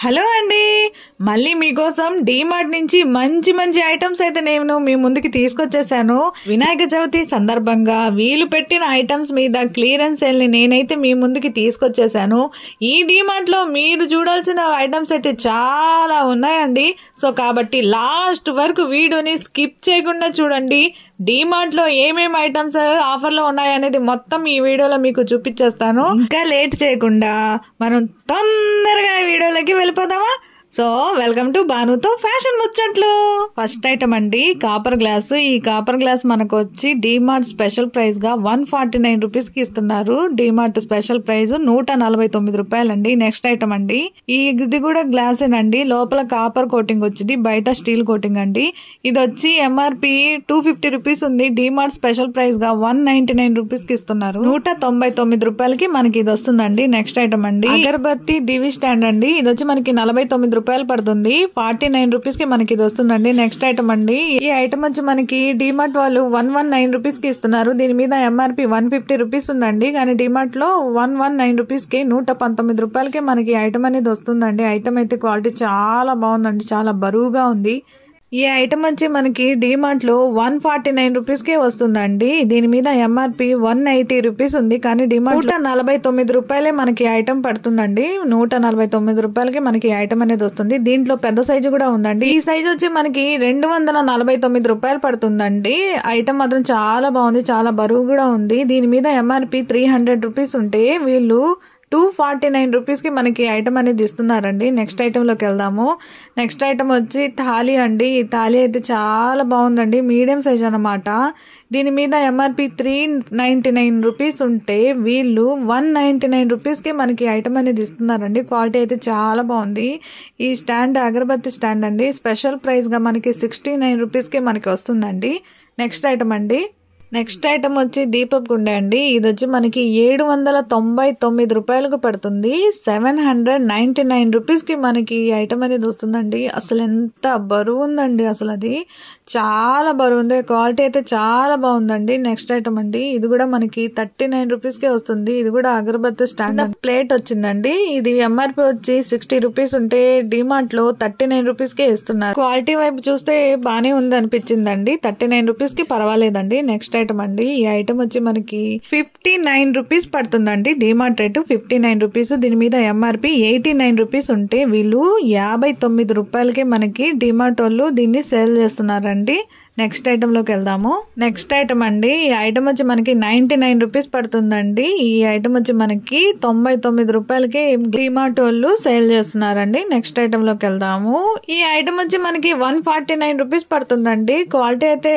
Hello అండి, మళ్ళీ మీకోసం డీమార్ట్ నుంచి మంచి మంచి ఐటమ్స్ అయితే నేను మీ ముందుకి తీసుకొచ్చేసాను. వినాయక చవితి సందర్భంగా వీలు పెట్టిన ఐటమ్స్ మీద క్లియరెన్స్ సేల్ ని నేనైతే మీ ముందుకి తీసుకొచ్చేసాను. ఈ డీమార్ట్ లో మీరు చూడాల్సిన ఐటమ్స్ అయితే చాలా ఉన్నాయండి. సో కాబట్టి లాస్ట్ వరకు వీడియోని స్కిప్ చేయకుండా చూడండి. డీమార్ట్ లో ఏమేమి ఐటమ్స్ ఆఫర్ లో ఉన్నాయనేది మొత్తం ఈ వీడియోలో మీకు చూపించేస్తాను. ఇంకా లేట్ చేయకుండా మనం తొందరగా వీడియోలోకి వెళ్ళిపోదామా? సో వెల్కమ్ టు బానుతో ఫ్యాషన్ ముచ్చట్లు. ఫస్ట్ ఐటమ్ అండి, కాపర్ గ్లాస్. ఈ కాపర్ గ్లాస్ మనకు వచ్చి డీమార్ట్ స్పెషల్ ప్రైస్ గా 149 రూపీస్ కి ఇస్తున్నారు. డీమార్ట్ స్పెషల్ ప్రైస్ 149 రూపాయలండి. నెక్స్ట్ ఐటమ్ అండి, ఇది కూడా గ్లాసేనండి. లోపల కాపర్ కోటింగ్ వచ్చింది, బయట స్టీల్ కోటింగ్ అండి. ఇది వచ్చి ఎంఆర్పి 250 రూపీస్ ఉంది. డీమార్ట్ స్పెషల్ ప్రైస్ గా 199 రూపీస్ కి ఇస్తున్నారు. 199 రూపాయలకి మనకి ఇది వస్తుందండి. నెక్స్ట్ ఐటమ్ అండి, అగరబత్తి దివి స్టాండ్ అండి. ఇది వచ్చి మనకి 49 రూపాయలు పడుతుంది. 49 రూపీస్ కి మనకి ఇది వస్తుందండి. నెక్స్ట్ ఐటమ్ అండి, ఈ ఐటమ్ వచ్చి మనకి డీమార్ట్ వాళ్ళు 119 రూపీస్ కి ఇస్తున్నారు. దీని మీద ఎంఆర్పి 150 రూపీస్ ఉందండి, కానీ డీమార్ట్ లో 119 రూపీస్ కి 119 రూపాయలకి మనకి ఐటమ్ అనేది వస్తుందండి. ఐటమ్ అయితే క్వాలిటీ చాలా బాగుందండి, చాలా బరువుగా ఉంది. ఈ ఐటమ్ వచ్చి మనకి డీమార్ట్ లో 149 రూపీస్ కే వస్తుందండి. దీని మీద ఎంఆర్పి 180 రూపీస్ ఉంది, కానీ డీమార్ట్ 149 రూపాయలే మనకి ఐటమ్ పడుతుందండి. 149 రూపాయలకి మనకి ఐటమ్ అనేది వస్తుంది. దీంట్లో పెద్ద సైజు కూడా ఉందండి. ఈ సైజు వచ్చి మనకి 249 రూపాయలు పడుతుందండి. ఐటమ్ మాత్రం చాలా బాగుంది, చాలా బరువు కూడా ఉంది. దీని మీద ఎంఆర్పి 300 రూపీస్ ఉంటే వీళ్ళు 249 రూపీస్ కి మనకి ఐటమ్ అనేది ఇస్తున్నారండి. నెక్స్ట్ ఐటమ్ లోకి వెళ్దాము. నెక్స్ట్ ఐటమ్ వచ్చి థాలీ అండి. ఈ థాలీ అయితే చాలా బాగుందండి, మీడియం సైజ్ అన్నమాట. దీని మీద ఎంఆర్పి 399 రూపీస్ ఉంటే వీళ్ళు 199 రూపీస్ కి మనకి ఐటమ్ అనేది ఇస్తున్నారండి. క్వాలిటీ అయితే చాలా బాగుంది. ఈ స్టాండ్ అగరబత్తి స్టాండ్ అండి. స్పెషల్ ప్రైస్ గా మనకి 69 రూపీస్ కి మనకి వస్తుందండి. నెక్స్ట్ ఐటమ్ అండి, నెక్స్ట్ ఐటమ్ వచ్చి దీపపు గుండె అండి. ఇది వచ్చి మనకి 799 రూపాయలకు పడుతుంది. 799 రూపీస్ కి మనకి ఐటమ్ అనేది వస్తుందండి. అసలు ఎంత బరువు ఉందండి, అసలు అది చాలా బరువు ఉంది. క్వాలిటీ అయితే చాలా బాగుందండి. నెక్స్ట్ ఐటమ్ అండి, ఇది కూడా మనకి 39 రూపీస్ కే వస్తుంది. ఇది కూడా అగరబత్తి స్టాండ్ ప్లేట్ వచ్చిందండి. ఇది ఎంఆర్పి వచ్చి 60 రూపీస్ ఉంటే డీమార్ట్ లో 39 రూపీస్ కే ఇస్తున్నారు. క్వాలిటీ వైపు చూస్తే బానే ఉంది అనిపించిందండి. 39 రూపీస్ కి పర్వాలేదండి. నెక్స్ట్ ఐటమ్ అండి, ఈ ఐటమ్ వచ్చి మనకి 59 రూపీస్ పడుతుందండి. DMart rate 59 rupees. దీని మీద ఎంఆర్పి 89 రూపీస్ ఉంటే వీళ్ళు 59 రూపాయలకి మనకి డీమార్ట్ వాళ్ళు దీన్ని సేల్ చేస్తున్నారండి. నెక్స్ట్ ఐటమ్ లోకి వెళ్దాము. నెక్స్ట్ ఐటమ్ అండి, ఈ ఐటమ్ వచ్చి మనకి 99 రూపీస్ పడుతుందండి. ఈ ఐటమ్ వచ్చి మనకి 99 రూపాయలకి డీమార్ట్ వాళ్ళు సేల్ చేస్తున్నారండి. నెక్స్ట్ ఐటమ్ లోకి వెళ్దాము. ఈ ఐటమ్ వచ్చి మనకి 149 రూపీస్ పడుతుందండి. క్వాలిటీ అయితే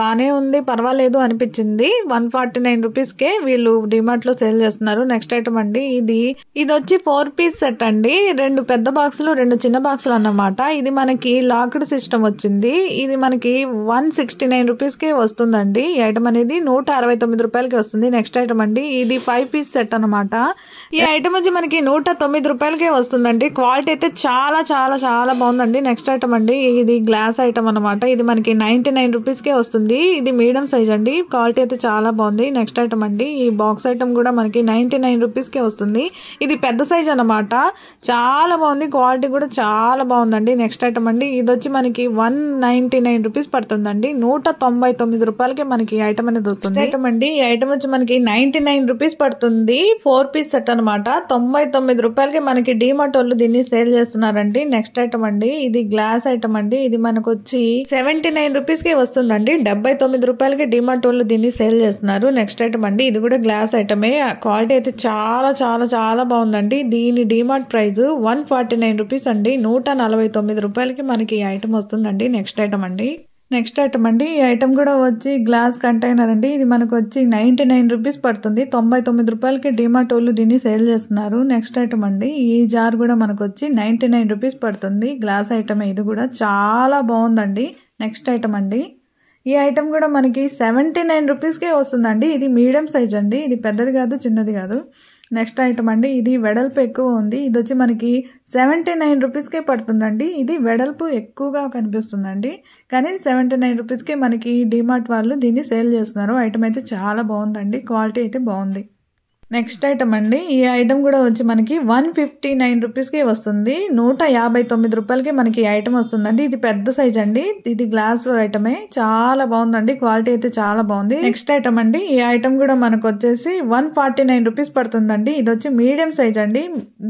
బానే ఉంది, పర్వాలేదు అనిపించింది. 149 రూపీస్ కే వీళ్ళు డీమార్ట్ లో సేల్ చేస్తున్నారు. నెక్స్ట్ ఐటమ్ అండి, ఇది వచ్చి 4 పీస్ సెట్ అండి. 2 పెద్ద బాక్సులు, 2 చిన్న బాక్సులు అన్నమాట. ఇది మనకి లాక్డ్ సిస్టమ్ వచ్చింది. ఇది మనకి 169 రూపీస్ కే వస్తుందండి. ఈ ఐటమ్ అనేది 169 రూపాయలకి వస్తుంది. నెక్స్ట్ ఐటమ్ అండి, ఇది 5 పీస్ సెట్ అన్నమాట. ఈ ఐటమ్ వచ్చి మనకి 109 రూపాయలకే వస్తుందండి. క్వాలిటీ అయితే చాలా చాలా చాలా బాగుందండి. నెక్స్ట్ ఐటమ్ అండి, ఇది గ్లాస్ ఐటమ్ అన్నమాట. ఇది మనకి 99 రూపీస్ కే వస్తుంది. ఇది మీడియం సైజ్ అండి. క్వాలిటీ అయితే చాలా బాగుంది. నెక్స్ట్ ఐటమ్ అండి, ఈ బాక్స్ ఐటమ్ కూడా మనకి 99 రూపీస్ కే వస్తుంది. ఇది పెద్ద సైజ్ అన్నమాట. చాలా బాగుంది, క్వాలిటీ కూడా చాలా బాగుందండి. నెక్స్ట్ ఐటమ్ అండి, ఇది వచ్చి మనకి 199 రూపీస్ పడుతుంది. 199 రూపాయలకి మనకి ఐటమ్ అనేది వస్తుంది. ఐటమ్ అండి, ఈ ఐటమ్ వచ్చి మనకి 99 రూపీస్ పడుతుంది. 4 పీస్ సెట్ అనమాట. 99 రూపాయలకి మనకి డీమార్ట్ వాళ్ళు దీన్ని సేల్ చేస్తున్నారండి. నెక్స్ట్ ఐటమ్ అండి, ఇది గ్లాస్ ఐటమ్ అండి. ఇది మనకు వచ్చి 79 రూపీస్ కి వస్తుందండి. 79 రూపాయలకి డీమార్ట్ వాళ్ళు దీన్ని సేల్ చేస్తున్నారు. నెక్స్ట్ ఐటమ్ అండి, ఇది కూడా గ్లాస్ ఐటమే. క్వాలిటీ అయితే చాలా చాలా చాలా బాగుందండి. దీని డీమార్ట్ ప్రైస్ 149 రూపీస్ అండి. 149 రూపాయలకి మనకి ఈ ఐటమ్ వస్తుందండి. నెక్స్ట్ ఐటమ్ అండి, నెక్స్ట్ ఐటమ్ అండి, ఈ ఐటమ్ కూడా వచ్చి గ్లాస్ కంటైనర్ అండి. ఇది మనకు వచ్చి 99 రూపీస్ పడుతుంది. 99 రూపాయలకి డీమార్ట్ వాళ్ళు దీన్ని సేల్ చేస్తున్నారు. నెక్స్ట్ ఐటమ్ అండి, ఈ జార్ కూడా మనకు వచ్చి 99 రూపీస్ పడుతుంది. గ్లాస్ ఐటమ్, ఇది కూడా చాలా బాగుందండి. నెక్స్ట్ ఐటమ్ అండి, ఈ ఐటమ్ కూడా మనకి 79 రూపీస్కే వస్తుందండి. ఇది మీడియం సైజ్ అండి. ఇది పెద్దది కాదు, చిన్నది కాదు. నెక్స్ట్ ఐటమ్ అండి, ఇది వెడల్పు ఎక్కువ ఉంది. ఇది వచ్చి మనకి 79 రూపీస్కే పడుతుందండి. ఇది వెడల్పు ఎక్కువగా కనిపిస్తుందండి, కానీ 79 రూపీస్కే మనకి డీమార్ట్ వాళ్ళు దీన్ని సేల్ చేస్తున్నారు. ఐటమ్ అయితే చాలా బాగుందండి. క్వాలిటీ అయితే బాగుంది. నెక్స్ట్ ఐటమ్ అండి, ఈ ఐటమ్ కూడా వచ్చి మనకి 159 రూపీస్కి వస్తుంది. 159 రూపాయలకి మనకి ఐటమ్ వస్తుందండి. ఇది పెద్ద సైజ్ అండి, ఇది గ్లాస్ ఐటమే, చాలా బాగుందండి, క్వాలిటీ అయితే చాలా బాగుంది. నెక్స్ట్ ఐటమ్ అండి, ఈ ఐటమ్ కూడా మనకు వచ్చేసి 149 రూపీస్ పడుతుందండి. ఇది వచ్చి మీడియం సైజ్ అండి,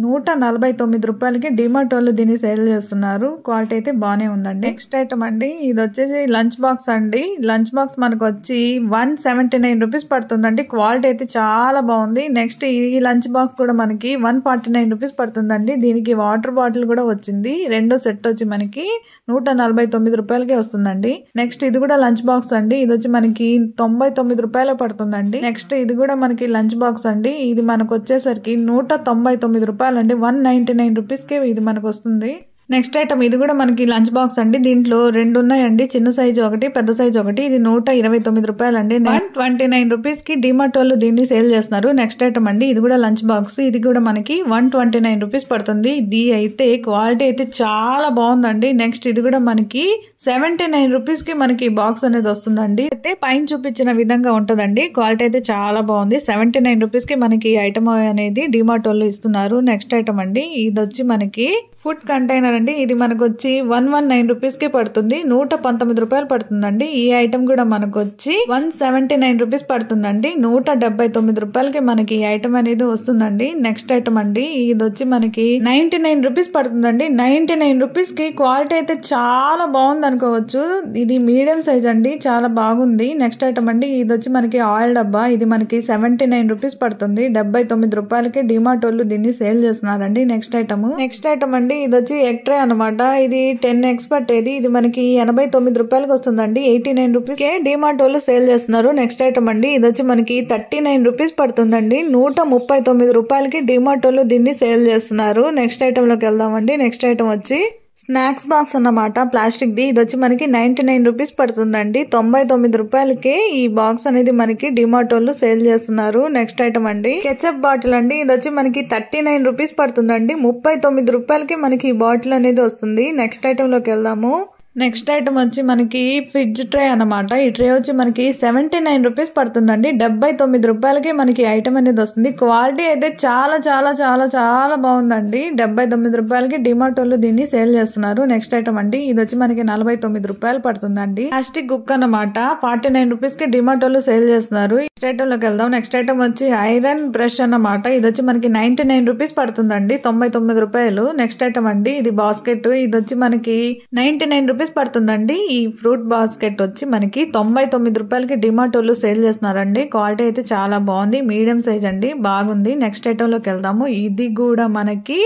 149 రూపాయలకి డిమార్ట్ వాళ్ళు దీన్ని సేల్ చేస్తున్నారు. క్వాలిటీ అయితే బాగానే ఉందండి. నెక్స్ట్ ఐటమ్ అండి, ఇది వచ్చేసి లంచ్ బాక్స్ అండి. లంచ్ బాక్స్ మనకు వచ్చి 179 రూపీస్ పడుతుందండి. క్వాలిటీ అయితే చాలా బాగుంది. నెక్స్ట్ ఈ లంచ్ బాక్స్ కూడా మనకి 149 రూపీస్ పడుతుందండి. దీనికి వాటర్ బాటిల్ కూడా వచ్చింది. రెండో సెట్ వచ్చి మనకి 149 రూపాయలకే వస్తుందండి. నెక్స్ట్ ఇది కూడా లంచ్ బాక్స్ అండి, ఇది వచ్చి మనకి 99 రూపాయలు పడుతుందండి. నెక్స్ట్ ఇది కూడా మనకి లంచ్ బాక్స్ అండి, ఇది మనకు వచ్చేసరికి 199 రూపాయలండి, 199 రూపీస్కే ఇది మనకు వస్తుంది. నెక్స్ట్ ఐటమ్ ఇది కూడా మనకి లంచ్ బాక్స్ అండి, దీంట్లో రెండు ఉన్నాయండి, చిన్న సైజు ఒకటి, పెద్ద సైజు ఒకటి. ఇది 129 రూపాయలండి, 129 రూపీస్ కి డిమార్ట్ వాళ్ళు దీన్ని సేల్ చేస్తున్నారు. నెక్స్ట్ ఐటమ్ అండి, ఇది కూడా లంచ్ బాక్స్, ఇది కూడా మనకి 129 రూపీస్ పడుతుంది. ఇది అయితే క్వాలిటీ అయితే చాలా బాగుందండి. నెక్స్ట్ ఇది కూడా మనకి 79 రూపీస్ కి మనకి బాక్స్ అనేది వస్తుందండి. అయితే పైన చూపించిన విధంగా ఉంటదండి, క్వాలిటీ అయితే చాలా బాగుంది. 79 రూపీస్ కి మనకి ఐటమ్ అనేది డిమార్ట్ వాళ్ళు ఇస్తున్నారు. నెక్స్ట్ ఐటమ్ అండి, ఇది వచ్చి మనకి ఫుడ్ కంటైనర్ అండి, ఇది మనకు వచ్చి 119 రూపీస్ కి పడుతుంది, 119 రూపాయలు పడుతుందండి. ఈ ఐటమ్ కూడా మనకు వచ్చి 179 రూపీస్ పడుతుందండి, 179 రూపాయలకి మనకి ఈ ఐటమ్ అనేది వస్తుందండి. నెక్స్ట్ ఐటమ్ అండి, ఇది వచ్చి మనకి 99 రూపీస్ పడుతుందండి. 99 రూపీస్ కి క్వాలిటీ అయితే చాలా బాగుంది అనుకోవచ్చు. ఇది మీడియం సైజ్ అండి, చాలా బాగుంది. నెక్స్ట్ ఐటమ్ అండి, ఇది వచ్చి మనకి ఆయిల్ డబ్బా, ఇది మనకి 79 రూపీస్ పడుతుంది, 79 రూపాయలకి డిమార్ట్ వాళ్ళు దీన్ని సేల్ చేస్తున్నారండి. నెక్స్ట్ ఐటమ్ అండి, ఇది వచ్చి ఎగ్ ట్రే అనమాట, ఇది 10 eggs పట్టేది, ఇది మనకి 89 రూపాయలకి వస్తుందండి, 89 రూపీస్ కే డిమార్ట్ వాళ్ళు సేల్ చేస్తున్నారు. నెక్స్ట్ ఐటమ్ అండి, ఇది వచ్చి మనకి 39 రూపీస్ పడుతుందండి, 139 రూపాయలకి డిమార్ట్ వాళ్ళు దీన్ని సేల్ చేస్తున్నారు. నెక్స్ట్ ఐటమ్ లోకి వెళ్దామండి. నెక్స్ట్ ఐటమ్ వచ్చి స్నాక్స్ బాక్స్ అన్నమాట, ప్లాస్టిక్ ది, ఇది వచ్చి మనకి 99 రూపీస్ పడుతుందండి, 99 రూపాయలకి ఈ బాక్స్ అనేది మనకి డిమార్ట్ వాళ్ళు సేల్ చేస్తున్నారు. నెక్స్ట్ ఐటమ్ అండి, కెచప్ బాటిల్ అండి, ఇది వచ్చి మనకి 39 రూపీస్ పడుతుందండి, 39 రూపాయలకి మనకి ఈ బాటిల్ అనేది వస్తుంది. నెక్స్ట్ ఐటమ్ లోకి వెళ్దాము. నెక్స్ట్ ఐటమ్ వచ్చి మనకి ఫ్రిడ్జ్ ట్రే అన్నమాట, ఈ ట్రే వచ్చి మనకి 79 రూపీస్ పడుతుందండి, 79 రూపాయలకి మనకి ఐటమ్ అనేది వస్తుంది. క్వాలిటీ అయితే చాలా చాలా చాలా చాలా బాగుందండి, 79 రూపాయలకి డిమార్ట్ వాళ్ళు దీన్ని సేల్ చేస్తున్నారు. నెక్స్ట్ ఐటమ్ అండి, ఇది వచ్చి మనకి 49 రూపాయలు పడుతుందండి, ప్లాస్టిక్ కుక్ అన్నమాట, 49 రూపీస్ కి డిమార్ట్ వాళ్ళు సేల్ చేస్తున్నారు. నెక్స్ట్ ఐటమ్ లోకి వెళ్దాం. నెక్స్ట్ ఐటమ్ వచ్చి ఐరన్ బ్రష్ అన్నమాట, ఇది వచ్చి మనకి 99 రూపీస్ పడుతుందండి, 99 రూపాయలు. నెక్స్ట్ ఐటమ్ అండి, ఇది బాస్కెట్, ఇది వచ్చి మనకి 99 రూపీస్ పడుతుందండి. ఈ ఫ్రూట్ బాస్కెట్ వచ్చి మనకి 99 రూపాయలకి డిమార్ట్ వాళ్ళు సేల్ చేస్తున్నారండి. క్వాలిటీ అయితే చాలా బాగుంది, మీడియం సైజ్ అండి, బాగుంది. నెక్స్ట్ ఐటమ్ లోకి వెళ్దాము. ఇది కూడా మనకి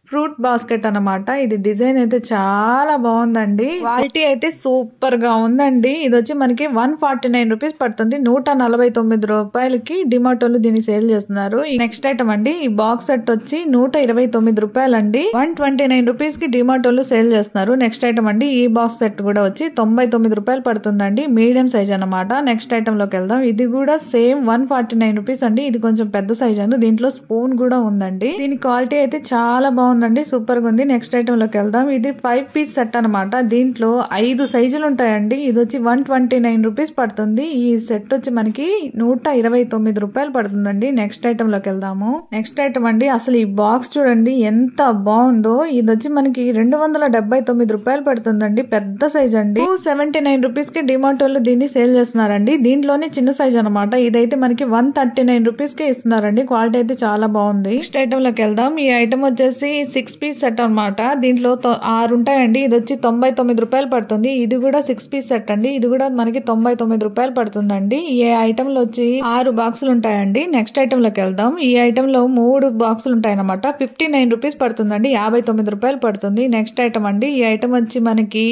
ఫ్రూట్ బాస్కెట్ అన్నమాట, ఇది డిజైన్ అయితే చాలా బాగుందండి, క్వాలిటీ అయితే సూపర్ గా ఉందండి. ఇది వచ్చి మనకి 149 రూపీస్ పడుతుంది, 149 రూపాయలకి డిమార్ట్ వాళ్ళు దీన్ని సేల్ చేస్తున్నారు. నెక్స్ట్ ఐటమ్ అండి, ఈ బాక్స్ సెట్ వచ్చి 129 రూపాయలు అండి, 129 రూపీస్ కి డిమార్ట్ వాళ్ళు సేల్ చేస్తున్నారు. నెక్స్ట్ ఐటమ్ అండి, ఈ బాక్స్ సెట్ కూడా వచ్చి 99 రూపాయలు పడుతుందండి, మీడియం సైజ్ అన్నమాట. నెక్స్ట్ ఐటమ్ లోకి వెళ్దాం. ఇది కూడా సేమ్ 149 రూపీస్ అండి, ఇది కొంచెం పెద్ద సైజ్ అండి, దీంట్లో స్పూన్ కూడా ఉందండి. దీని క్వాలిటీ అయితే చాలా బాగుంది, సూపర్ గా ఉంది. నెక్స్ట్ ఐటమ్ లోకి వెళ్దాం. ఇది 5 పీస్ సెట్ అనమాట, దీంట్లో 5 సైజులు ఉంటాయండి. ఇది వచ్చి 129 రూపీస్ పడుతుంది. ఈ సెట్ వచ్చి మనకి 129 రూపాయలు పడుతుందండి. నెక్స్ట్ ఐటమ్ లోకి వెళ్దాము. నెక్స్ట్ ఐటమ్ అండి, అసలు ఈ బాక్స్ చూడండి ఎంత బాగుందో. ఇది వచ్చి మనకి 279 రూపాయలు పడుతుందండి, పెద్ద సైజ్ అండి, 279 రూపీస్ కి డిమార్ట్ వాళ్ళు దీన్ని సేల్ చేస్తున్నారండి. దీంట్లోనే చిన్న సైజ్ అనమాట, ఇదైతే మనకి 139 రూపీస్ కే ఇస్తున్నారండి. క్వాలిటీ అయితే చాలా బాగుంది. నెక్స్ట్ ఐటమ్ లోకి వెళ్దాం. ఈ ఐటమ్ వచ్చేసి 6 పీస్ సెట్ అనమాట, దీంట్లో 6 ఉంటాయండి. ఇది వచ్చి 99 రూపాయలు పడుతుంది. ఇది కూడా 6 పీస్ సెట్ అండి, ఇది కూడా మనకి 99 రూపాయలు పడుతుందండి. ఈ ఐటమ్ లో వచ్చి 6 బాక్సులు ఉంటాయండి. నెక్స్ట్ ఐటమ్ లోకి వెళ్దాం. ఈ ఐటమ్ లో 3 బాక్సులు ఉంటాయి అనమాట, 59 రూపీస్ పడుతుందండి, 59 రూపాయలు పడుతుంది. నెక్స్ట్ ఐటమ్ అండి, ఈ ఐటమ్ వచ్చి మనకి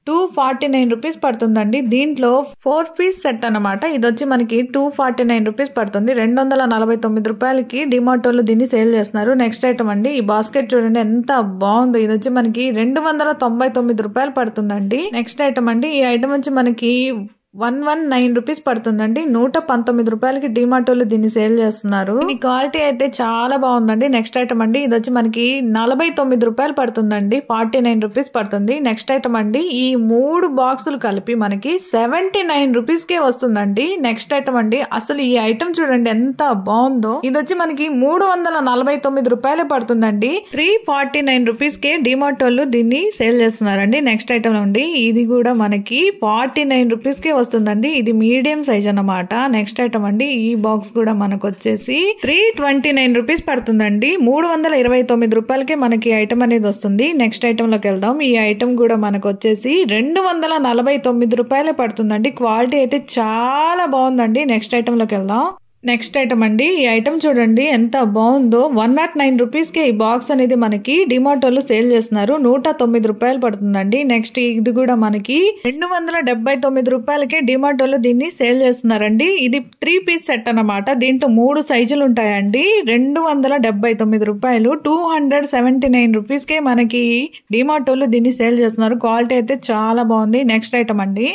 249 రూపీస్ పడుతుందండి. దీంట్లో 4 పీస్ సెట్ అన్నమాట, ఇది వచ్చి మనకి 249 రూపీస్ పడుతుంది, 249 రూపాయలకి డిమార్ట్ వాళ్ళు దీన్ని సేల్ చేస్తున్నారు. నెక్స్ట్ ఐటమ్ అండి, ఈ బాస్కెట్ చూడండి ఎంత బాగుందో. ఇది వచ్చి మనకి 299 రూపాయలు పడుతుందండి. నెక్స్ట్ ఐటమ్ అండి, ఈ ఐటమ్ వచ్చి మనకి 119 రూపీస్ పడుతుందండి. 119 రూపాయలకి డిమార్ట్ వాళ్ళు దీన్ని సేల్ చేస్తున్నారు. ఈ క్వాలిటీ అయితే చాలా బాగుందండి. నెక్స్ట్ ఐటమ్ అండి, ఇది వచ్చి మనకి 49 రూపాయలు పడుతుందండి. 49 రూపీస్ పడుతుంది. నెక్స్ట్ ఐటమ్ అండి, ఈ 3 బాక్సులు కలిపి మనకి 79 రూపీస్ కే వస్తుందండి. నెక్స్ట్ ఐటమ్ అండి, అసలు ఈ ఐటమ్ చూడండి ఎంత బాగుందో. ఇది వచ్చి మనకి 349 రూపాయలే పడుతుందండి. 349 రూపీస్ కే డిమార్ట్ వాళ్ళు దీన్ని సేల్ చేస్తున్నారండి. నెక్స్ట్ ఐటమ్ అండి, ఇది కూడా మనకి 49 రూపీస్ కే వస్తుందండి. ఇది మీడియం సైజ్ అన్నమాట. నెక్స్ట్ ఐటమ్ అండి, ఈ బాక్స్ కూడా మనకు వచ్చేసి 329 రూపీస్ పడుతుందండి. 329 రూపాయలకే మనకి ఐటమ్ అనేది వస్తుంది. నెక్స్ట్ ఐటమ్ లోకి వెళ్దాం. ఈ ఐటమ్ కూడా మనకు వచ్చేసి 249 రూపాయలే పడుతుందండి. క్వాలిటీ అయితే చాలా బాగుందండి. నెక్స్ట్ ఐటమ్ లోకి వెళ్దాం. నెక్స్ట్ ఐటమ్ అండి, ఈ ఐటమ్ చూడండి ఎంత బాగుందో. 109 రూపీస్ కే ఈ బాక్స్ అనేది మనకి డిమార్ట్ వాళ్ళు సేల్ చేస్తున్నారు. 109 రూపాయలు పడుతుందండి. నెక్స్ట్ ఇది కూడా మనకి 279 రూపాయలకే డిమార్ట్ వాళ్ళు దీన్ని సేల్ చేస్తున్నారండి. ఇది 3 పీస్ సెట్ అన్నమాట. దీంట్లో 3 సైజులు ఉంటాయండి. 279 రూపాయలు, 279 రూపీస్ కే మనకి డిమార్ట్ వాళ్ళు దీన్ని సేల్ చేస్తున్నారు. క్వాలిటీ అయితే చాలా బాగుంది. నెక్స్ట్ ఐటమ్ అండి,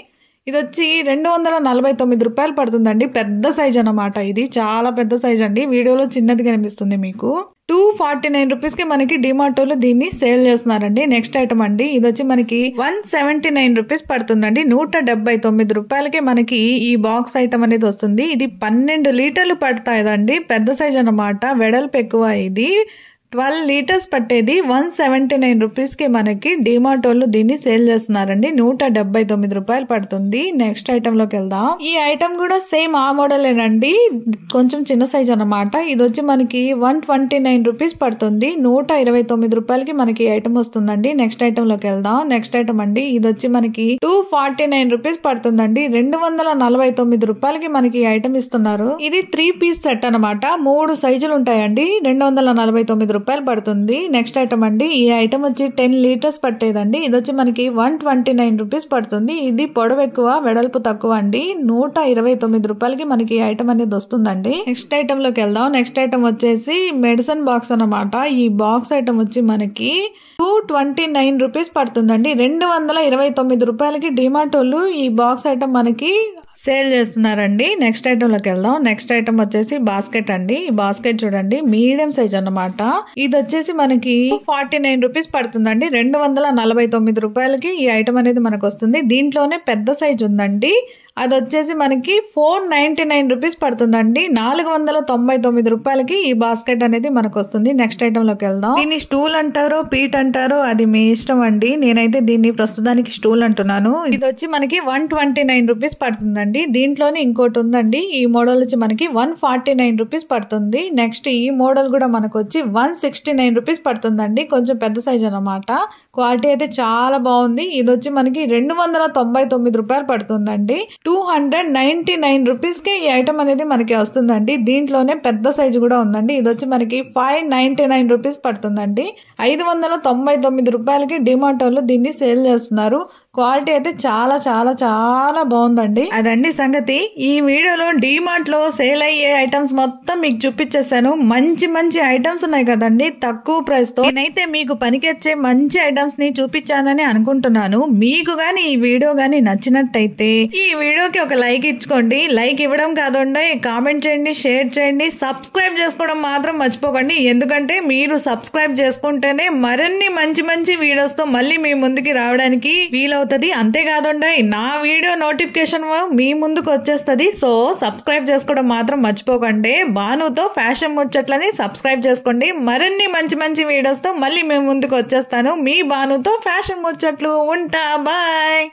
ఇది వచ్చి 249 రూపాయలు పడుతుందండి. పెద్ద సైజ్ అన్నమాట. ఇది చాలా పెద్ద సైజ్ అండి. వీడియోలో చిన్నది కనిపిస్తుంది మీకు. 249 రూపీస్ కి మనకి డిమార్ట్ వాళ్ళు దీన్ని సేల్ చేస్తున్నారండి. నెక్స్ట్ ఐటమ్ అండి, ఇది వచ్చి మనకి 179 రూపీస్ పడుతుందండి. 179 రూపాయలకి మనకి ఈ బాక్స్ ఐటమ్ అనేది వస్తుంది. ఇది 12 లీటర్లు పడతాయండి. పెద్ద సైజ్ అన్నమాట. వెడల్పు ఎక్కువ. ఇది 12 లీటర్స్ పట్టేది 179 రూపీస్ కి మనకి డిమార్ట్ వాళ్ళు దీన్ని సేల్ చేస్తున్నారండి. 179 రూపాయలు పడుతుంది. నెక్స్ట్ ఐటమ్ లోకి వెళ్దాం. ఈ ఐటమ్ కూడా సేమ్ ఆ మోడలేనండి. కొంచెం చిన్న సైజ్ అన్నమాట. ఇది వచ్చి మనకి 129 రూపీస్ పడుతుంది. 129 రూపాయలకి మనకి ఐటమ్ వస్తుందండి. నెక్స్ట్ ఐటమ్ లోకి వెళ్దాం. నెక్స్ట్ ఐటమ్ అండి, ఇది వచ్చి మనకి 249 రూపీస్ పడుతుందండి. 249 రూపాయలకి మనకి ఐటమ్ ఇస్తున్నారు. ఇది 3 పీస్ సెట్ అన్నమాట. 3 సైజులు ఉంటాయండి. 249 రూపాయలు పడుతుంది. నెక్స్ట్ ఐటమ్ అండి, ఈ ఐటమ్ వచ్చి 10 లీటర్స్ పట్టేదండి. ఇది వచ్చి మనకి 129 రూపీస్ పడుతుంది. ఇది పొడవు ఎక్కువ, వెడల్పు తక్కువ అండి. 129 రూపాయలకి మనకి ఈ ఐటమ్ అనేది వస్తుందండి. నెక్స్ట్ ఐటమ్ లోకి వెళ్దాం. నెక్స్ట్ ఐటమ్ వచ్చేసి మెడిసిన్ బాక్స్ అన్నమాట. ఈ బాక్స్ ఐటమ్ వచ్చి మనకి 229 రూపీస్ పడుతుందండి. 229 రూపాయలకి డిమార్ట్ వాళ్ళు ఈ బాక్స్ ఐటమ్ మనకి సేల్ చేస్తున్నారండి. నెక్స్ట్ ఐటమ్ లోకి వెళ్దాం. నెక్స్ట్ ఐటమ్ వచ్చేసి బాస్కెట్ అండి. ఈ బాస్కెట్ చూడండి మీడియం సైజ్ అన్నమాట. ఇది వచ్చేసి మనకి 49 రూపీస్ పడుతుందండి. 249 రూపాయలకి ఈ ఐటమ్ అనేది మనకు వస్తుంది. దీంట్లోనే పెద్ద సైజ్ ఉందండి. అది వచ్చేసి మనకి 499 రూపీస్ పడుతుందండి. 499 రూపాయలకి ఈ బాస్కెట్ అనేది మనకు వస్తుంది. నెక్స్ట్ ఐటమ్ లోకి వెళ్దాం. దీన్ని స్టూల్ అంటారో పీట్ అంటారో అది మీ ఇష్టం అండి. నేనైతే దీన్ని ప్రస్తుతానికి స్టూల్ అంటున్నాను. ఇది వచ్చి మనకి 129 రూపీస్ పడుతుందండి. దీంట్లోనే ఇంకోటి ఉందండి. ఈ మోడల్ వచ్చి మనకి 149 రూపీస్ పడుతుంది. నెక్స్ట్ ఈ మోడల్ కూడా మనకు వచ్చి 169 రూపీస్ పడుతుందండి. కొంచెం పెద్ద సైజ్ అన్నమాట. క్వాలిటీ అయితే చాలా బాగుంది. ఇది వచ్చి మనకి 299 రూపాయలు పడుతుందండి. 299 రూపీస్ కి ఈ ఐటమ్ అనేది మనకి వస్తుందండి. దీంట్లోనే పెద్ద సైజు కూడా ఉందండి. ఇది వచ్చి మనకి 599 రూపీస్ పడుతుందండి. 599 రూపాయలకి డిమార్ట్ వాళ్ళు దీన్ని సేల్ చేస్తున్నారు. క్వాలిటీ అయితే చాలా చాలా చాలా బాగుందండి. అదండి సంగతి. ఈ వీడియోలో డిమార్ట్ లో సేల్ అయ్యే ఐటమ్స్ మొత్తం మీకు చూపించేసాను. మంచి మంచి ఐటమ్స్ ఉన్నాయి కదండి తక్కువ ప్రైస్ తో. నేనైతే మీకు పనికొచ్చే మంచి ఐటమ్స్ ని చూపించానని అనుకుంటున్నాను. మీకు గాని ఈ వీడియో గాని నచ్చినట్టయితే ఈ వీడియోకి ఒక లైక్ ఇచ్చుకోండి. లైక్ ఇవ్వడం కాదండి, కామెంట్ చేయండి, షేర్ చేయండి, సబ్స్క్రైబ్ చేసుకోవడం మాత్రం మర్చిపోకండి. ఎందుకంటే మీరు సబ్స్క్రైబ్ చేసుకుంటేనే మరిన్ని మంచి మంచి వీడియోస్ తో మళ్ళీ మీ ముందుకి రావడానికి వీలవుతుంది. అంతేకాదండి నా వీడియో నోటిఫికేషన్ మీ ముందుకు వచ్చేస్తుంది. సో సబ్స్క్రైబ్ చేసుకోవడం మాత్రం మర్చిపోకండి. భానుతో ఫ్యాషన్ ముచ్చట్లని సబ్స్క్రైబ్ చేసుకోండి. మరిన్ని మంచి మంచి వీడియోస్ తో మళ్ళీ మీ ముందుకు వచ్చేస్తాను. మీ భానుతో ఫ్యాషన్ ముచ్చట్లు. ఉంటా. బాయ్.